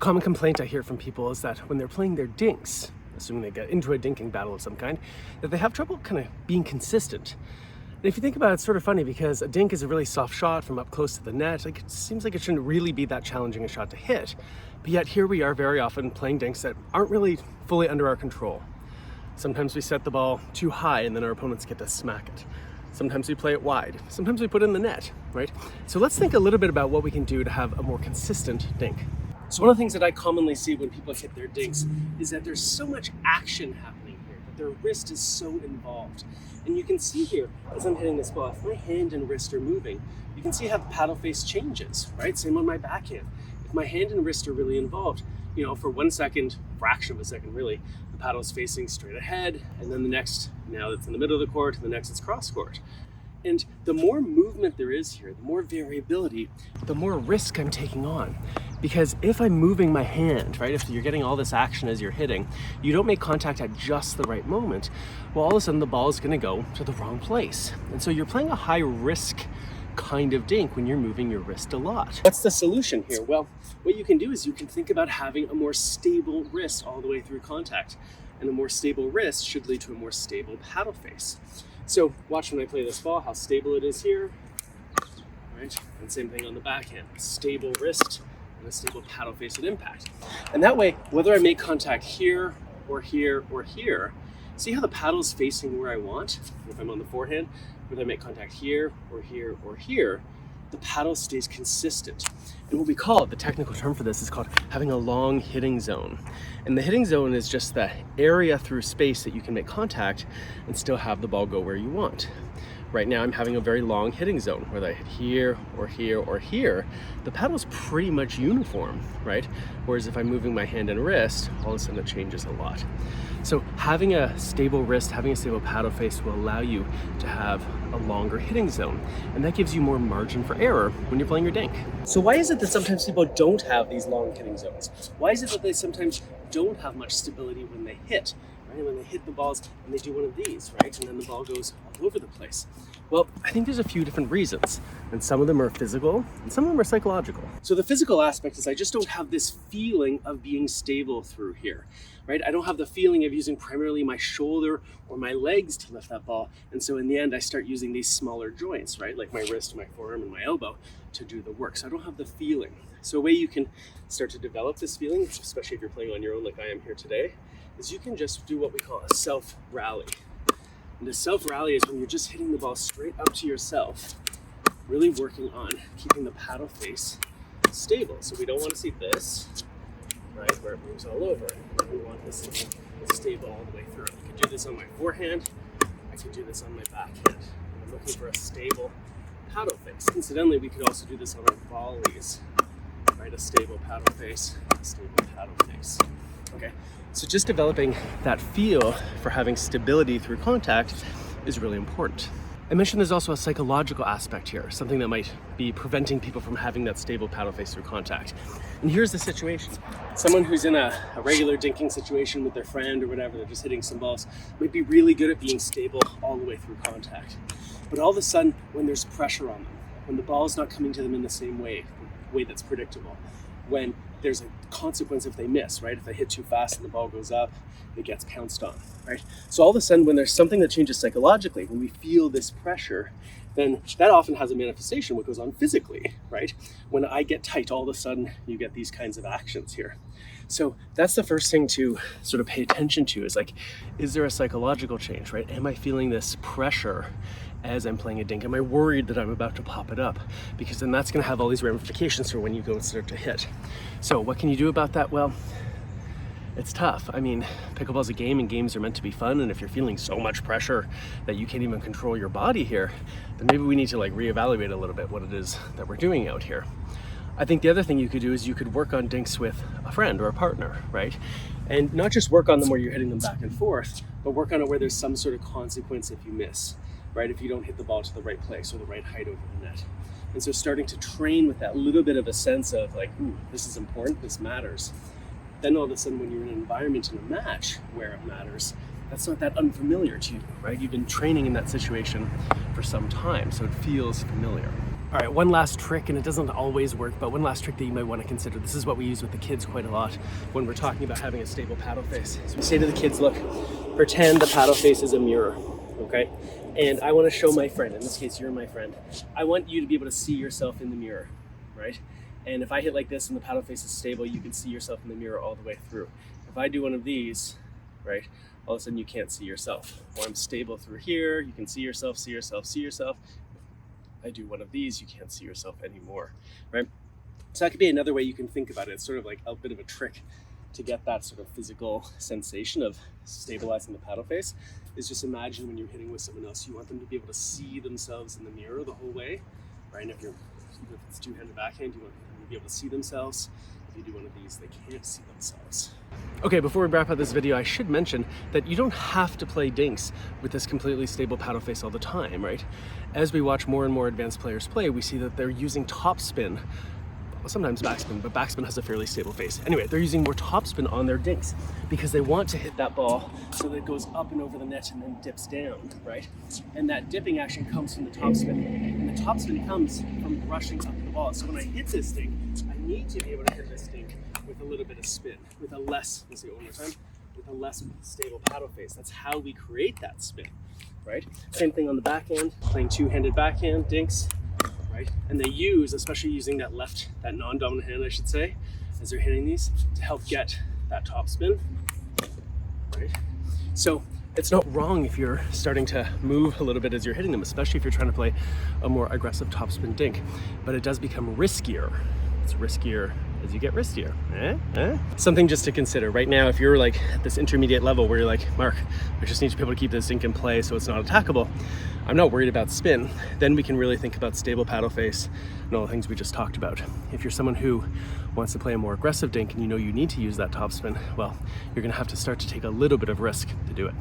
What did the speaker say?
common complaint I hear from people is that when they're playing their dinks, assuming they get into a dinking battle of some kind, that they have trouble kind of being consistent. And if you think about it, it's sort of funny because a dink is a really soft shot from up close to the net. Like, it seems like it shouldn't really be that challenging a shot to hit. But yet here we are very often playing dinks that aren't really fully under our control. Sometimes we set the ball too high and then our opponents get to smack it. Sometimes we play it wide. Sometimes we put it in the net, right? So let's think a little bit about what we can do to have a more consistent dink. So one of the things that I commonly see when people hit their dinks is that there's so much action happening here, that their wrist is so involved. And you can see here, as I'm hitting this ball, if my hand and wrist are moving, you can see how the paddle face changes, right? Same on my backhand. If my hand and wrist are really involved, you know, for 1 second, fraction of a second really, the paddle is facing straight ahead, and then the next, now it's in the middle of the court, and the next it's cross court. And the more movement there is here, the more variability, the more risk I'm taking on. Because if I'm moving my hand, right, if you're getting all this action as you're hitting, you don't make contact at just the right moment, well, all of a sudden the ball is gonna go to the wrong place. And so you're playing a high risk kind of dink when you're moving your wrist a lot. What's the solution here? Well, what you can do is you can think about having a more stable wrist all the way through contact. And a more stable wrist should lead to a more stable paddle face. So watch when I play this ball, how stable it is here, right? And same thing on the backhand, stable wrist and a stable paddle face at impact. And that way, whether I make contact here or here or here, see how the paddle's facing where I want? If I'm on the forehand, whether I make contact here or here or here, the paddle stays consistent. And what we call it, the technical term for this is called having a long hitting zone. And the hitting zone is just the area through space that you can make contact and still have the ball go where you want. Right now I'm having a very long hitting zone, whether I hit here or here or here, the paddle's pretty much uniform, right? Whereas if I'm moving my hand and wrist, all of a sudden it changes a lot. So having a stable wrist, having a stable paddle face will allow you to have a longer hitting zone. And that gives you more margin for error when you're playing your dink. So why is it that sometimes people don't have these long hitting zones? Why is it that they sometimes don't have much stability when they hit? Right? When they hit the balls and they do one of these, right? And then the ball goes all over the place. Well, I think there's a few different reasons, and some of them are physical and some of them are psychological. So the physical aspect is I just don't have this feeling of being stable through here, right? I don't have the feeling of using primarily my shoulder or my legs to lift that ball. And so in the end, I start using these smaller joints, right? Like my wrist, my forearm, and my elbow to do the work. So I don't have the feeling. So a way you can start to develop this feeling, especially if you're playing on your own like I am here today, is you can just do what we call a self-rally. And a self-rally is when you're just hitting the ball straight up to yourself, really working on keeping the paddle face stable. So we don't want to see this, right, where it moves all over. We want this to be stable all the way through. I can do this on my forehand. I can do this on my backhand. I'm looking for a stable paddle face. Incidentally, we could also do this on our volleys, right? A stable paddle face, a stable paddle face. Okay, so just developing that feel for having stability through contact is really important. I mentioned there's also a psychological aspect here, something that might be preventing people from having that stable paddle face through contact. And here's the situation. Someone who's in a regular dinking situation with their friend or whatever, they're just hitting some balls, might be really good at being stable all the way through contact. But all of a sudden, when there's pressure on them, when the ball's not coming to them in the same way that's predictable, when there's a consequence if they miss, right? If they hit too fast and the ball goes up, it gets pounced on, right? So all of a sudden, when there's something that changes psychologically, when we feel this pressure, then that often has a manifestation what goes on physically, right? When I get tight, all of a sudden you get these kinds of actions here. So that's the first thing to sort of pay attention to is like, is there a psychological change, right? Am I feeling this pressure as I'm playing a dink? Am I worried that I'm about to pop it up? Because then that's gonna have all these ramifications for when you go and start to hit. So what can you do about that? Well, it's tough. I mean, pickleball's a game and games are meant to be fun. And if you're feeling so much pressure that you can't even control your body here, then maybe we need to like reevaluate a little bit what it is that we're doing out here. I think the other thing you could do is you could work on dinks with a friend or a partner, right? And not just work on them where you're hitting them back and forth, but work on it where there's some sort of consequence if you miss, right? If you don't hit the ball to the right place or the right height over the net. And so starting to train with that little bit of a sense of like, ooh, this is important, this matters. Then all of a sudden when you're in an environment in a match where it matters, that's not that unfamiliar to you, right? You've been training in that situation for some time, so it feels familiar. All right, one last trick, and it doesn't always work, but one last trick that you might want to consider. This is what we use with the kids quite a lot when we're talking about having a stable paddle face. So we say to the kids, look, pretend the paddle face is a mirror, okay? And I want to show my friend, in this case, you're my friend. I want you to be able to see yourself in the mirror, right? And if I hit like this and the paddle face is stable, you can see yourself in the mirror all the way through. If I do one of these, right, all of a sudden you can't see yourself. Or I'm stable through here, you can see yourself, see yourself, see yourself. I do one of these, you can't see yourself anymore, right? So that could be another way you can think about it. It's sort of like a bit of a trick to get that sort of physical sensation of stabilizing the paddle face, is just imagine when you're hitting with someone else, you want them to be able to see themselves in the mirror the whole way, right? And if it's two-handed backhand, you want them to be able to see themselves. If you do one of these, they can't see themselves. Okay, before we wrap up this video, I should mention that you don't have to play dinks with this completely stable paddle face all the time, right? As we watch more and more advanced players play, we see that they're using topspin, sometimes backspin, but backspin has a fairly stable face. Anyway, they're using more topspin on their dinks because they want to hit that ball so that it goes up and over the net and then dips down, right? And that dipping action comes from the topspin. And the topspin comes from rushing up the ball. So when I hit this dink, I need to be able to hit this dink with a little bit of spin, with a less, let's say it one more time, with a less stable paddle face. That's how we create that spin, right? Same thing on the backhand, playing two-handed backhand, dinks, right? And they use, especially using that left, that non-dominant hand, I should say, as they're hitting these, to help get that top spin, right? So it's not wrong if you're starting to move a little bit as you're hitting them, especially if you're trying to play a more aggressive topspin dink, but it does become riskier. It's riskier as you get riskier. Something just to consider right now, if you're like at this intermediate level where you're like, Mark, I just need to be able to keep this dink in play so it's not attackable, I'm not worried about spin, then we can really think about stable paddle face and all the things we just talked about. If you're someone who wants to play a more aggressive dink and you know you need to use that topspin, well, you're gonna have to start to take a little bit of risk to do it.